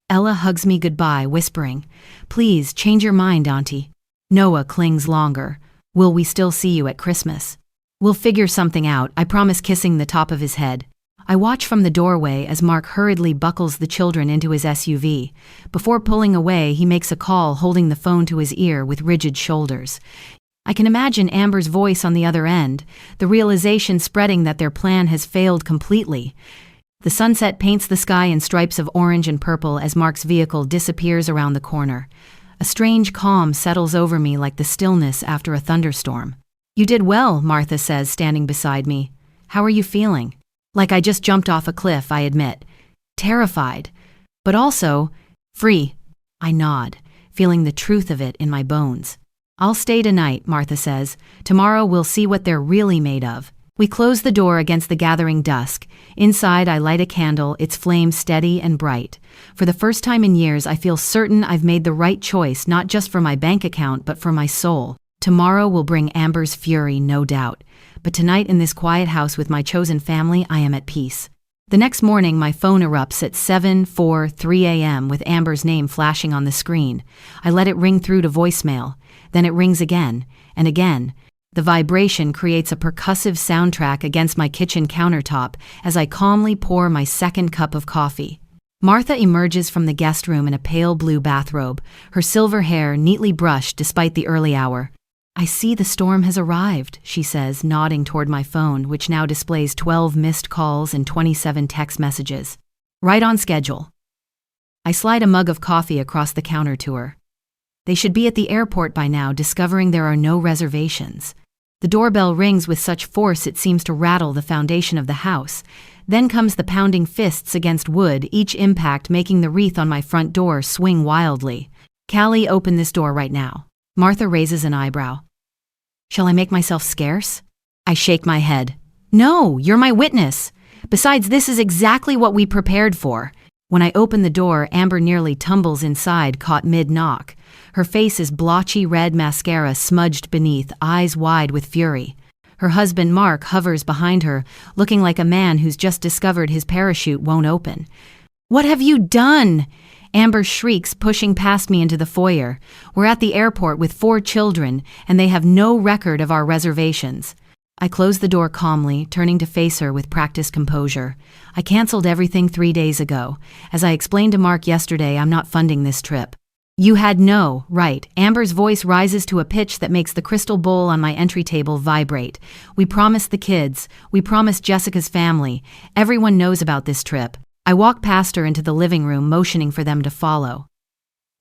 S1: Ella hugs me goodbye, whispering, Please, change your mind, Auntie. Noah clings longer. Will we still see you at Christmas? We'll figure something out, I promise, kissing the top of his head. I watch from the doorway as Mark hurriedly buckles the children into his SUV. Before pulling away, he makes a call, holding the phone to his ear with rigid shoulders. I can imagine Amber's voice on the other end, the realization spreading that their plan has failed completely. The sunset paints the sky in stripes of orange and purple as Mark's vehicle disappears around the corner. A strange calm settles over me, like the stillness after a thunderstorm. You did well, Martha says, standing beside me. How are you feeling? Like I just jumped off a cliff, I admit. Terrified, but also free. I nod, feeling the truth of it in my bones. I'll stay tonight, Martha says. Tomorrow we'll see what they're really made of. We close the door against the gathering dusk. Inside, I light a candle, its flame steady and bright. For the first time in years, I feel certain I've made the right choice, not just for my bank account, but for my soul. Tomorrow will bring Amber's fury, no doubt. But tonight, in this quiet house with my chosen family, I am at peace. The next morning, my phone erupts at 7:43 a.m. with Amber's name flashing on the screen. I let it ring through to voicemail. Then it rings again, and again. The vibration creates a percussive soundtrack against my kitchen countertop as I calmly pour my second cup of coffee. Martha emerges from the guest room in a pale blue bathrobe, her silver hair neatly brushed despite the early hour. I see the storm has arrived, she says, nodding toward my phone, which now displays 12 missed calls and 27 text messages. Right on schedule. I slide a mug of coffee across the counter to her. They should be at the airport by now, discovering there are no reservations. The doorbell rings with such force it seems to rattle the foundation of the house. Then comes the pounding fists against wood, each impact making the wreath on my front door swing wildly. Callie, open this door right now. Martha raises an eyebrow. Shall I make myself scarce? I shake my head. No, you're my witness. Besides, this is exactly what we prepared for. When I open the door, Amber nearly tumbles inside, caught mid-knock. Her face is blotchy red mascara smudged beneath, eyes wide with fury. Her husband, Mark, hovers behind her, looking like a man who's just discovered his parachute won't open. What have you done? Amber shrieks, pushing past me into the foyer. We're at the airport with 4 children, and they have no record of our reservations. I closed the door calmly, turning to face her with practiced composure. I canceled everything 3 days ago. As I explained to Mark yesterday, I'm not funding this trip. You had no right. Amber's voice rises to a pitch that makes the crystal bowl on my entry table vibrate. We promised the kids. We promised Jessica's family. Everyone knows about this trip. I walk past her into the living room, motioning for them to follow.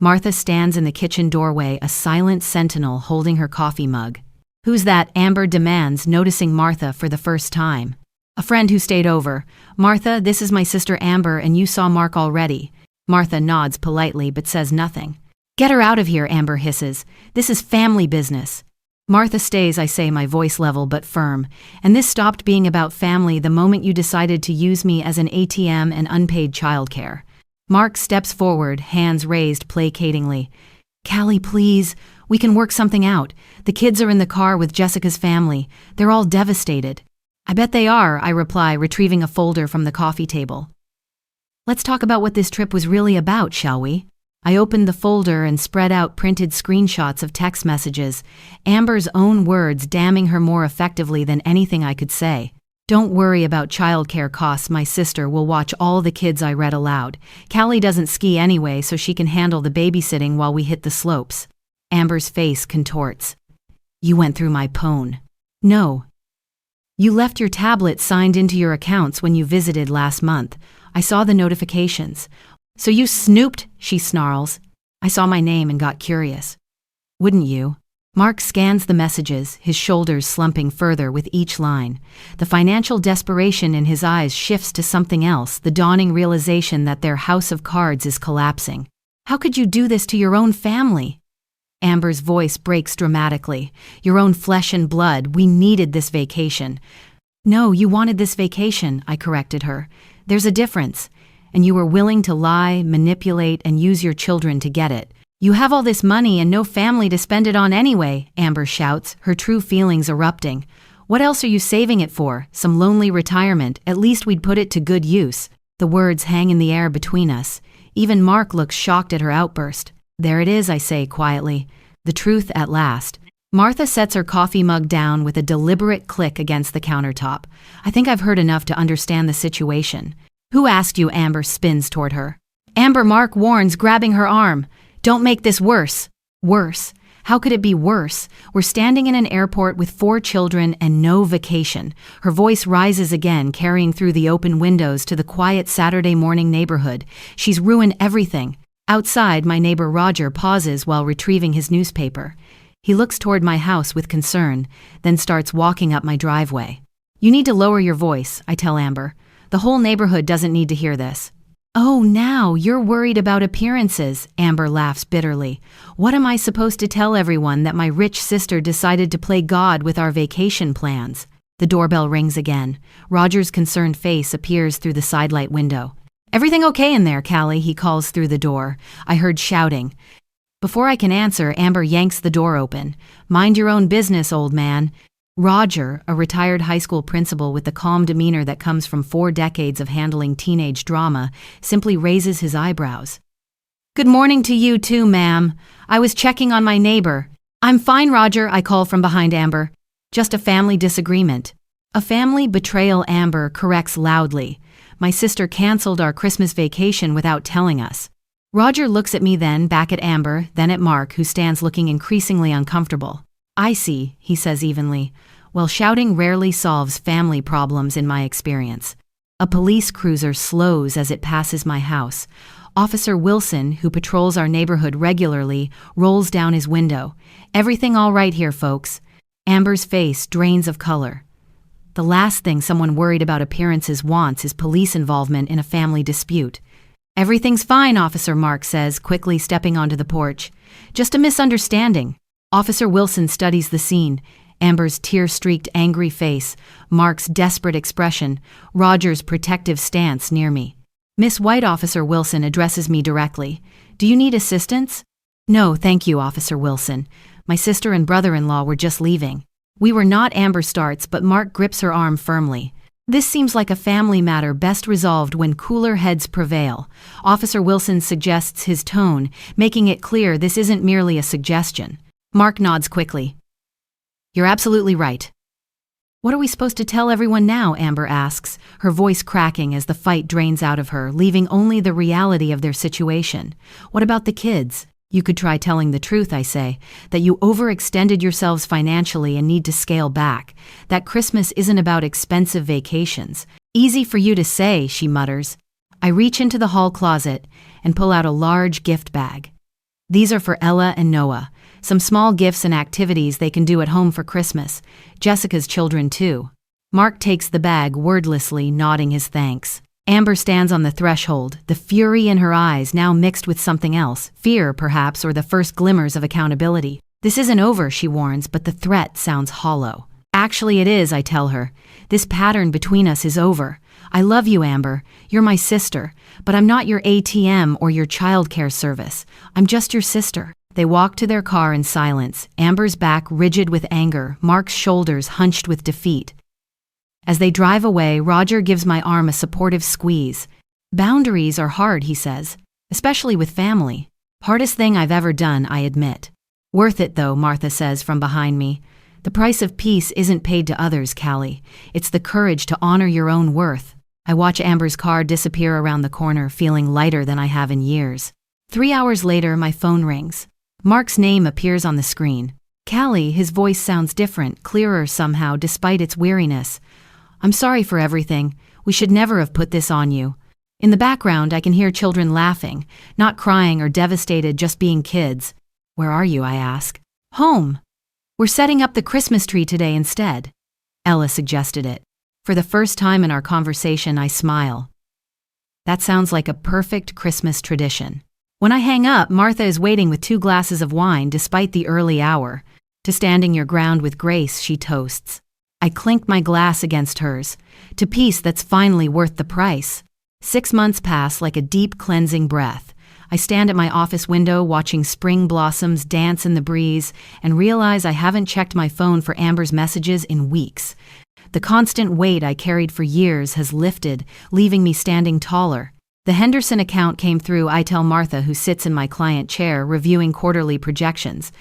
S1: Martha stands in the kitchen doorway, a silent sentinel holding her coffee mug. Who's that? Amber demands, noticing Martha for the first time. A friend who stayed over. Martha, this is my sister Amber, and you saw Mark already. Martha nods politely but says nothing. Get her out of here, Amber hisses. This is family business. Martha stays, I say, my voice level but firm. And this stopped being about family the moment you decided to use me as an ATM and unpaid childcare. Mark steps forward, hands raised placatingly. Callie, please. We can work something out. The kids are in the car with Jessica's family. They're all devastated. I bet they are, I reply, retrieving a folder from the coffee table. Let's talk about what this trip was really about, shall we? I opened the folder and spread out printed screenshots of text messages, Amber's own words damning her more effectively than anything I could say. Don't worry about childcare costs, my sister will watch all the kids, I read aloud. Callie doesn't ski anyway, so she can handle the babysitting while we hit the slopes. Amber's face contorts. You went through my phone. No. You left your tablet signed into your accounts when you visited last month. I saw the notifications. So you snooped, she snarls. I saw my name and got curious. Wouldn't you? Mark scans the messages, his shoulders slumping further with each line. The financial desperation in his eyes shifts to something else, the dawning realization that their house of cards is collapsing. How could you do this to your own family? Amber's voice breaks dramatically. Your own flesh and blood, we needed this vacation. No, you wanted this vacation, I corrected her. There's a difference. And you were willing to lie, manipulate, and use your children to get it. You have all this money and no family to spend it on anyway, Amber shouts, her true feelings erupting. What else are you saving it for? Some lonely retirement? At least we'd put it to good use. The words hang in the air between us. Even Mark looks shocked at her outburst. There it is, I say quietly. The truth at last. Martha sets her coffee mug down with a deliberate click against the countertop. I think I've heard enough to understand the situation. Who asked you? Amber spins toward her. Amber, Mark warns, grabbing her arm. Don't make this worse. Worse? How could it be worse? We're standing in an airport with 4 children and no vacation. Her voice rises again, carrying through the open windows to the quiet Saturday morning neighborhood. She's ruined everything. Outside, my neighbor Roger pauses while retrieving his newspaper. He looks toward my house with concern, then starts walking up my driveway. You need to lower your voice, I tell Amber. The whole neighborhood doesn't need to hear this. Oh, now you're worried about appearances, Amber laughs bitterly. What am I supposed to tell everyone, that my rich sister decided to play God with our vacation plans? The doorbell rings again. Roger's concerned face appears through the sidelight window. Everything okay in there, Callie? He calls through the door. I heard shouting. Before I can answer, Amber yanks the door open. Mind your own business, old man. Roger, a retired high school principal with the calm demeanor that comes from 4 decades of handling teenage drama, simply raises his eyebrows. Good morning to you too, ma'am. I was checking on my neighbor. I'm fine, Roger, I call from behind Amber. Just a family disagreement. A family betrayal, Amber corrects loudly. My sister canceled our Christmas vacation without telling us. Roger looks at me, then back at Amber, then at Mark, who stands looking increasingly uncomfortable. I see, he says evenly. Well, shouting rarely solves family problems in my experience. A police cruiser slows as it passes my house. Officer Wilson, who patrols our neighborhood regularly, rolls down his window. Everything all right here, folks? Amber's face drains of color. The last thing someone worried about appearances wants is police involvement in a family dispute. Everything's fine, Officer Mark says, quickly stepping onto the porch. Just a misunderstanding. Officer Wilson studies the scene. Amber's tear-streaked, angry face, Mark's desperate expression, Roger's protective stance near me. Miss White, Officer Wilson addresses me directly. Do you need assistance? No, thank you, Officer Wilson. My sister and brother-in-law were just leaving. We were not, Amber starts, but Mark grips her arm firmly. This seems like a family matter best resolved when cooler heads prevail. Officer Wilson suggests his tone, making it clear this isn't merely a suggestion. Mark nods quickly. You're absolutely right. What are we supposed to tell everyone now? Amber asks, her voice cracking as the fight drains out of her, leaving only the reality of their situation. What about the kids? You could try telling the truth, I say, that you overextended yourselves financially and need to scale back, that Christmas isn't about expensive vacations. Easy for you to say, she mutters. I reach into the hall closet and pull out a large gift bag. These are for Ella and Noah, some small gifts and activities they can do at home for Christmas, Jessica's children too. Mark takes the bag wordlessly, nodding his thanks. Amber stands on the threshold, the fury in her eyes now mixed with something else, fear perhaps, or the first glimmers of accountability. This isn't over, she warns, but the threat sounds hollow. Actually it is, I tell her. This pattern between us is over. I love you, Amber. You're my sister, but I'm not your ATM or your childcare service. I'm just your sister. They walk to their car in silence, Amber's back rigid with anger, Mark's shoulders hunched with defeat. As they drive away, Roger gives my arm a supportive squeeze. Boundaries are hard, he says, especially with family. Hardest thing I've ever done, I admit. Worth it though, Martha says from behind me. The price of peace isn't paid to others, Callie. It's the courage to honor your own worth. I watch Amber's car disappear around the corner, feeling lighter than I have in years. 3 hours later, my phone rings. Mark's name appears on the screen. Callie, his voice sounds different, clearer somehow despite its weariness. I'm sorry for everything. We should never have put this on you. In the background, I can hear children laughing, not crying or devastated, just being kids. Where are you, I ask. Home. We're setting up the Christmas tree today instead. Ella suggested it. For the first time in our conversation, I smile. That sounds like a perfect Christmas tradition. When I hang up, Martha is waiting with 2 glasses of wine despite the early hour. To standing your ground with grace, she toasts. I clink my glass against hers. To peace that's finally worth the price. 6 months pass like a deep cleansing breath. I stand at my office window watching spring blossoms dance in the breeze and realize I haven't checked my phone for Amber's messages in weeks. The constant weight I carried for years has lifted, leaving me standing taller. The Henderson account came through, I tell Martha, who sits in my client chair reviewing quarterly projections.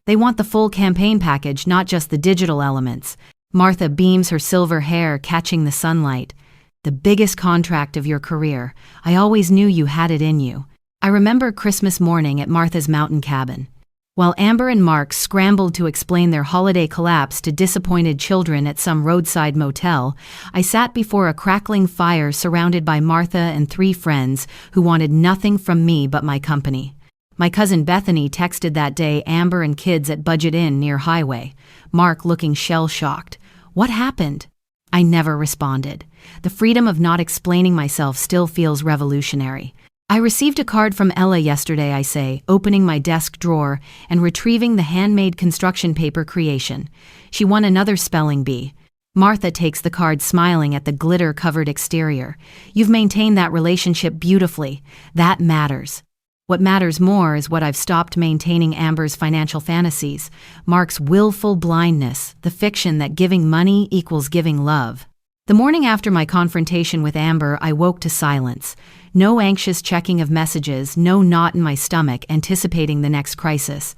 S1: They want the full campaign package, not just the digital elements. Martha beams her silver hair, catching the sunlight. The biggest contract of your career. I always knew you had it in you. I remember Christmas morning at Martha's mountain cabin. While Amber and Mark scrambled to explain their holiday collapse to disappointed children at some roadside motel, I sat before a crackling fire surrounded by Martha and 3 friends who wanted nothing from me but my company. My cousin Bethany texted that day Amber and kids at Budget Inn near Highway, Mark looking shell-shocked. What happened? I never responded. The freedom of not explaining myself still feels revolutionary. I received a card from Ella yesterday, I say, opening my desk drawer and retrieving the handmade construction paper creation. She won another spelling bee. Martha takes the card, smiling at the glitter-covered exterior. You've maintained that relationship beautifully. That matters. What matters more is what I've stopped maintaining: Amber's financial fantasies, Mark's willful blindness, the fiction that giving money equals giving love. The morning after my confrontation with Amber, I woke to silence. No anxious checking of messages, no knot in my stomach anticipating the next crisis.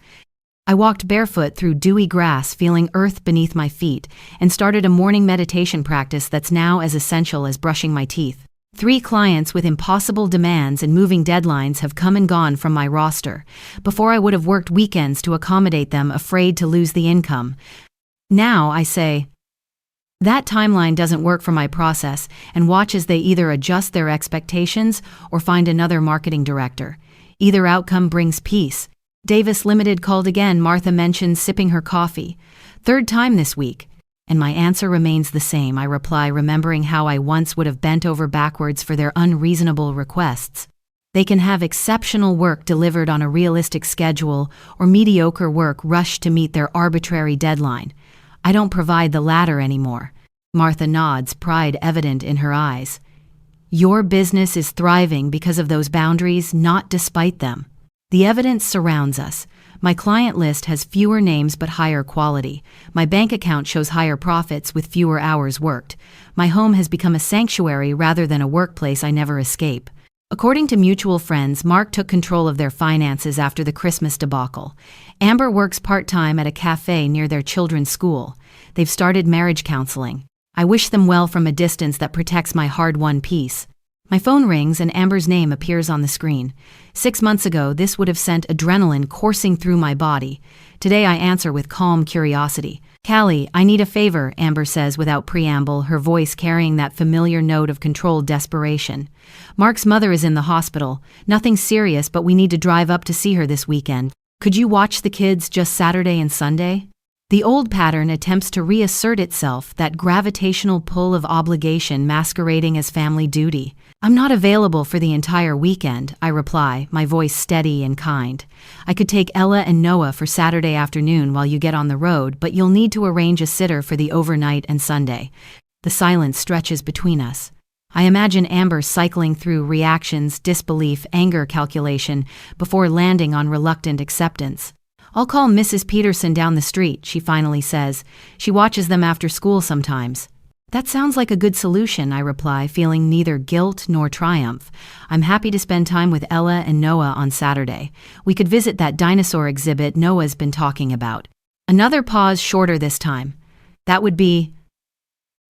S1: I walked barefoot through dewy grass, feeling earth beneath my feet, and started a morning meditation practice that's now as essential as brushing my teeth. 3 clients with impossible demands and moving deadlines have come and gone from my roster. Before, I would have worked weekends to accommodate them, afraid to lose the income. Now, I say, that timeline doesn't work for my process, and watch as they either adjust their expectations or find another marketing director. Either outcome brings peace. Davis Limited called again, Martha mentions sipping her coffee. 3rd time this week. And my answer remains the same, I reply, remembering how I once would have bent over backwards for their unreasonable requests. They can have exceptional work delivered on a realistic schedule or mediocre work rushed to meet their arbitrary deadline. I don't provide the latter anymore. Martha nods, pride evident in her eyes. Your business is thriving because of those boundaries, not despite them. The evidence surrounds us. My client list has fewer names but higher quality. My bank account shows higher profits with fewer hours worked. My home has become a sanctuary rather than a workplace I never escape. According to mutual friends, Mark took control of their finances after the Christmas debacle. Amber works part-time at a cafe near their children's school. They've started marriage counseling. I wish them well from a distance that protects my hard-won peace. My phone rings and Amber's name appears on the screen. 6 months ago, this would have sent adrenaline coursing through my body. Today I answer with calm curiosity. "Callie, I need a favor," Amber says without preamble, her voice carrying that familiar note of controlled desperation. "Mark's mother is in the hospital. Nothing serious, but we need to drive up to see her this weekend. Could you watch the kids just Saturday and Sunday?" The old pattern attempts to reassert itself, that gravitational pull of obligation masquerading as family duty. "I'm not available for the entire weekend," I reply, my voice steady and kind. "I could take Ella and Noah for Saturday afternoon while you get on the road, but you'll need to arrange a sitter for the overnight and Sunday." The silence stretches between us. I imagine Amber cycling through reactions, disbelief, anger calculation before landing on reluctant acceptance. "I'll call Mrs. Peterson down the street," she finally says. "She watches them after school sometimes." "That sounds like a good solution," I reply, feeling neither guilt nor triumph. "I'm happy to spend time with Ella and Noah on Saturday. We could visit that dinosaur exhibit Noah's been talking about." Another pause, shorter this time. "That would be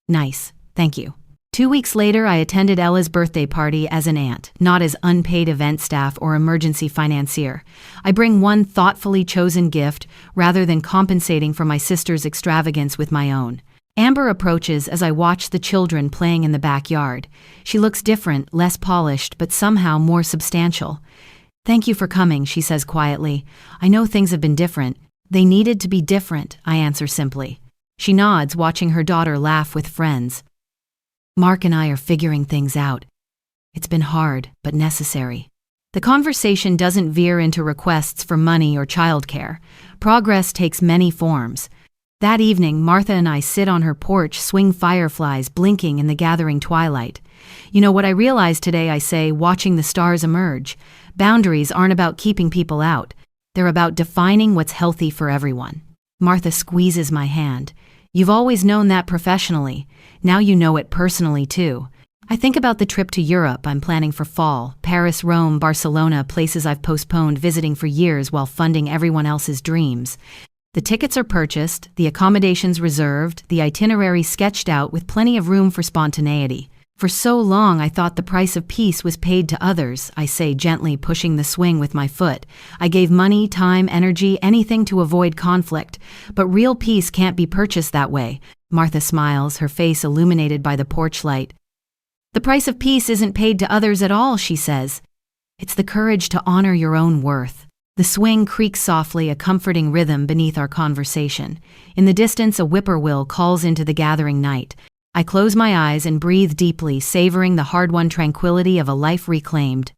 S1: nice, thank you." 2 weeks later, I attended Ella's birthday party as an aunt, not as unpaid event staff or emergency financier. I bring one thoughtfully chosen gift rather than compensating for my sister's extravagance with my own. Amber approaches as I watch the children playing in the backyard. She looks different, less polished, but somehow more substantial. "Thank you for coming," she says quietly. "I know things have been different." "They needed to be different," I answer simply. She nods, watching her daughter laugh with friends. "Mark and I are figuring things out. It's been hard, but necessary." The conversation doesn't veer into requests for money or childcare. Progress takes many forms. That evening, Martha and I sit on her porch, swing fireflies blinking in the gathering twilight. "You know what I realized today," I say, watching the stars emerge. "Boundaries aren't about keeping people out. They're about defining what's healthy for everyone." Martha squeezes my hand. "You've always known that professionally. Now you know it personally too." I think about the trip to Europe I'm planning for fall. Paris, Rome, Barcelona, places I've postponed visiting for years while funding everyone else's dreams. The tickets are purchased, the accommodations reserved, the itinerary sketched out with plenty of room for spontaneity. "For so long I thought the price of peace was paid to others," I say, gently pushing the swing with my foot. "I gave money, time, energy, anything to avoid conflict. But real peace can't be purchased that way." Martha smiles, her face illuminated by the porch light. "The price of peace isn't paid to others at all," she says. "It's the courage to honor your own worth." The swing creaks softly, a comforting rhythm beneath our conversation. In the distance, a whippoorwill calls into the gathering night. I close my eyes and breathe deeply, savoring the hard-won tranquility of a life reclaimed.